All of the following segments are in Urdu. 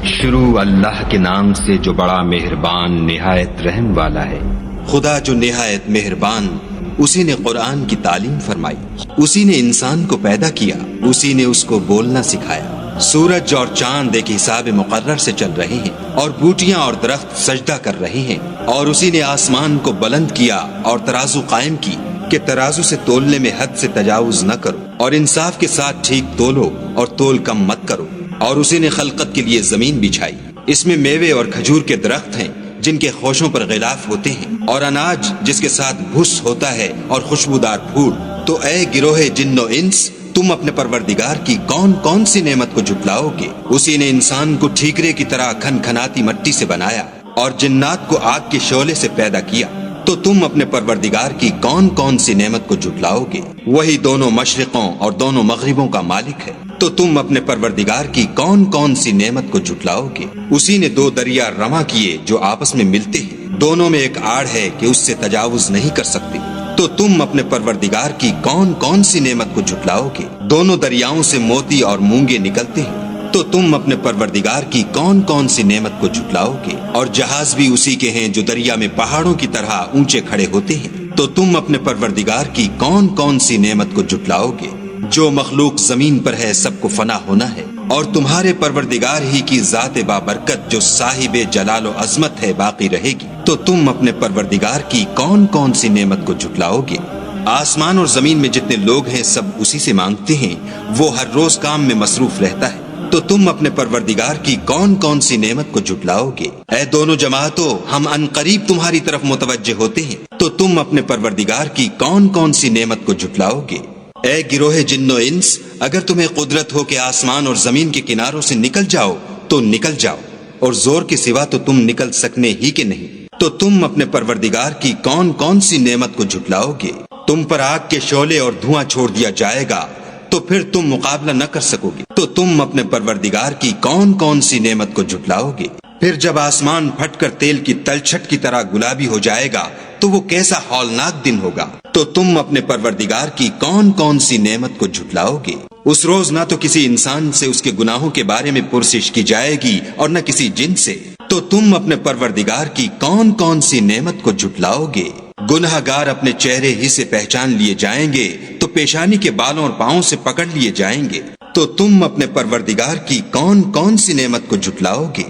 شروع اللہ کے نام سے جو بڑا مہربان نہایت رحم والا ہے۔ خدا جو نہایت مہربان، اسی نے قرآن کی تعلیم فرمائی، اسی نے انسان کو پیدا کیا، اسی نے اس کو بولنا سکھایا۔ سورج اور چاند ایک حساب مقرر سے چل رہے ہیں اور بوٹیاں اور درخت سجدہ کر رہے ہیں، اور اسی نے آسمان کو بلند کیا اور ترازو قائم کی کہ ترازو سے تولنے میں حد سے تجاوز نہ کرو، اور انصاف کے ساتھ ٹھیک تولو اور تول کم مت کرو۔ اور اسی نے خلقت کے لیے زمین بچھائی، اس میں میوے اور کھجور کے درخت ہیں جن کے خوشوں پر غلاف ہوتے ہیں، اور اناج جس کے ساتھ بھس ہوتا ہے اور خوشبودار پھول۔ تو اے گروہ جن و انس، تم اپنے پروردگار کی کون کون سی نعمت کو جھٹلاؤ گے؟ اسی نے انسان کو ٹھیکرے کی طرح کھن کھناتی مٹی سے بنایا اور جنات کو آگ کے شعلے سے پیدا کیا۔ تو تم اپنے پروردگار کی کون کون سی نعمت کو جھٹلاؤ گے؟ وہی دونوں مشرقوں اور دونوں مغربوں کا مالک ہے۔ تو تم اپنے پروردگار کی کون کون سی نعمت کو جھٹلاؤ گے؟ اسی نے دو دریا رواں کیے جو آپس میں ملتے ہیں، دونوں میں ایک آڑ ہے کہ اس سے تجاوز نہیں کر سکتے۔ تو تم اپنے پروردگار کی کون کون سی نعمت کو جھٹلاؤ گے؟ دونوں دریاؤں سے موتی اور مونگے نکلتے ہیں۔ تو تم اپنے پروردگار کی کون کون سی نعمت کو جھٹلاؤ گے؟ اور جہاز بھی اسی کے ہیں جو دریا میں پہاڑوں کی طرح اونچے کھڑے ہوتے ہیں۔ تو تم اپنے پروردگار کی کون کون سی نعمت کو جھٹلاؤ گے؟ جو مخلوق زمین پر ہے سب کو فنا ہونا ہے، اور تمہارے پروردگار ہی کی ذات بابرکت جو صاحب جلال و عظمت ہے باقی رہے گی۔ تو تم اپنے پروردگار کی کون کون سی نعمت کو جھٹلاؤ گے؟ آسمان اور زمین میں جتنے لوگ ہیں سب اسی سے مانگتے ہیں، وہ ہر روز کام میں مصروف رہتا ہے۔ تو تم اپنے پروردگار کی کون کون سی نعمت کو جھٹلاؤ گے؟ اے دونوں جماعتوں، ہم عنقریب تمہاری طرف متوجہ ہوتے ہیں۔ تو تم اپنے پروردگار کی کون کون سی نعمت کو جھٹلاؤ گے؟ اے گروہ جن و انس، اگر تمہیں قدرت ہو کہ آسمان اور زمین کے کناروں سے نکل جاؤ تو نکل جاؤ، اور زور کے سوا تو تم نکل سکنے ہی کے نہیں۔ تو تم اپنے پروردگار کی کون کون سی نعمت کو جھٹلاؤ گے؟ تم پر آگ کے شعلے اور دھواں چھوڑ دیا جائے گا تو پھر تم مقابلہ نہ کر سکو گے۔ تو تم اپنے پروردگار کی کون کون سی نعمت کو جھٹلاؤ گے؟ پھر جب آسمان پھٹ کر تیل کی تلچھٹ کی طرح گلابی ہو جائے گا تو وہ کیسا ہولناک دن ہوگا۔ تو تم اپنے پروردگار کی کون کون سی نعمت کو جھٹلاؤ گے؟ اس روز نہ تو کسی انسان سے اس کے گناہوں کے بارے میں پرسش کی جائے گی اور نہ کسی جن سے۔ تو تم اپنے پروردگار کی کون کون سی نعمت کو جھٹلاؤ گے؟ گناہ گار اپنے چہرے ہی سے پہچان لیے جائیں گے تو پیشانی کے بالوں اور پاؤں سے پکڑ لیے جائیں گے۔ تو تم اپنے پروردگار کی کون کون سی نعمت کو جھٹلاؤ گے؟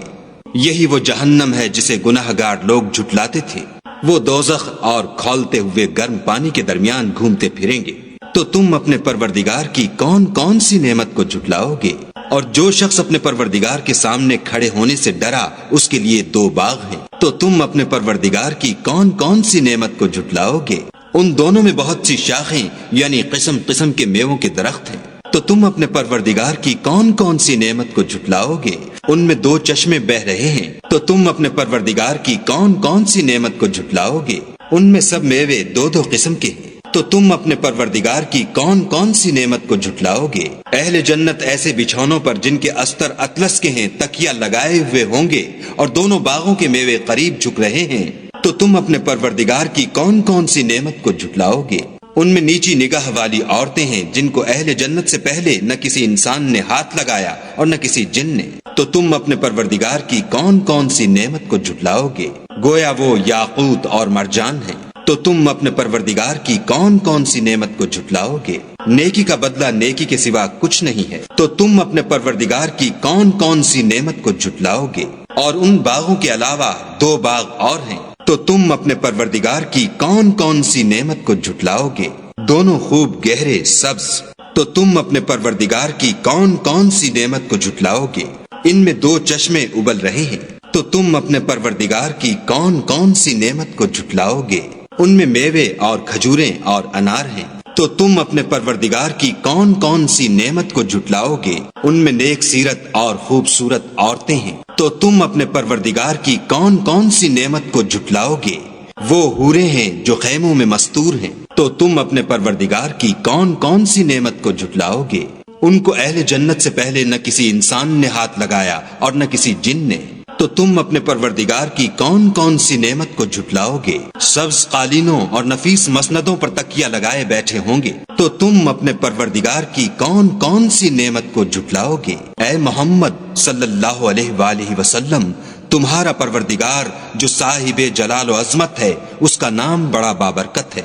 یہی وہ جہنم ہے جسے گناہ گار لوگ جھٹلاتے تھے، وہ دوزخ اور کھولتے ہوئے گرم پانی کے درمیان گھومتے پھریں گے۔ تو تم اپنے پروردگار کی کون کون سی نعمت کو جھٹلاؤ گے؟ اور جو شخص اپنے پروردگار کے سامنے کھڑے ہونے سے ڈرا اس کے لیے دو باغ ہیں۔ تو تم اپنے پروردگار کی کون کون سی نعمت کو جھٹلاؤ گے؟ ان دونوں میں بہت سی شاخیں یعنی قسم قسم کے میووں کے درخت ہیں۔ تو تم اپنے پروردگار کی کون کون سی نعمت کو جھٹلاؤ گے؟ ان میں دو چشمے بہ رہے ہیں۔ تو تم اپنے پروردگار کی کون کون سی نعمت کو جھٹلاؤ گے؟ ان میں سب میوے دو دو قسم کے ہیں۔ تو تم اپنے پروردگار کی کون کون سی نعمت کو جھٹلاؤ گے؟ اہل جنت ایسے بچھونوں پر جن کے استر اطلس کے ہیں تکیہ لگائے ہوئے ہوں گے، اور دونوں باغوں کے میوے قریب جھک رہے ہیں۔ تو تم اپنے پروردگار کی کون کون سی نعمت کو جھٹلاؤ گے؟ ان میں نیچی نگاہ والی عورتیں ہیں جن کو اہل جنت سے پہلے نہ کسی انسان نے ہاتھ لگایا اور نہ کسی جن نے۔ تو تم اپنے پروردگار کی کون کون سی نعمت کو جھٹلاؤ گے؟ گویا وہ یاقوت اور مرجان ہیں۔ تو تم اپنے پروردگار کی کون کون سی نعمت کو جھٹلاؤ گے؟ نیکی کا بدلہ نیکی کے سوا کچھ نہیں ہے۔ تو تم اپنے پروردگار کی کون کون سی نعمت کو جھٹلاؤ گے؟ اور ان باغوں کے علاوہ دو باغ اور ہیں۔ تو تم اپنے پروردگار کی کون کون سی نعمت کو جھٹلاؤ گے؟ دونوں خوب گہرے سبز۔ تو تم اپنے پروردگار کی کون کون سی نعمت کو جھٹلاؤ گے؟ ان میں دو چشمے ابل رہے ہیں۔ تو تم اپنے پروردگار کی کون کون سی نعمت کو جھٹلاؤ گے؟ ان میں میوے اور کھجوریں اور انار ہیں۔ تو تم اپنے پروردگار کی کون کون سی نعمت کو جھٹلاؤ گے؟ ان میں نیک سیرت اور خوبصورت عورتیں ہیں۔ تو تم اپنے پروردگار کی کون کون سی نعمت کو جھٹلاؤ گے؟ وہ حوریں ہیں جو خیموں میں مستور ہیں۔ تو تم اپنے پروردگار کی کون کون سی نعمت کو جھٹلاؤ گے؟ ان کو اہل جنت سے پہلے نہ کسی انسان نے ہاتھ لگایا اور نہ کسی جن نے۔ تو تم اپنے پروردگار کی کون کون سی نعمت کو جھٹلاؤ گے؟ سبز قالینوں اور نفیس مسندوں پر تکیہ لگائے بیٹھے ہوں گے، تو تم اپنے پروردگار کی کون کون سی نعمت کو جھٹلاؤ گے؟ اے محمد صلی اللہ علیہ وآلہ وسلم، تمہارا پروردگار جو صاحب جلال و عظمت ہے، اس کا نام بڑا بابرکت ہے۔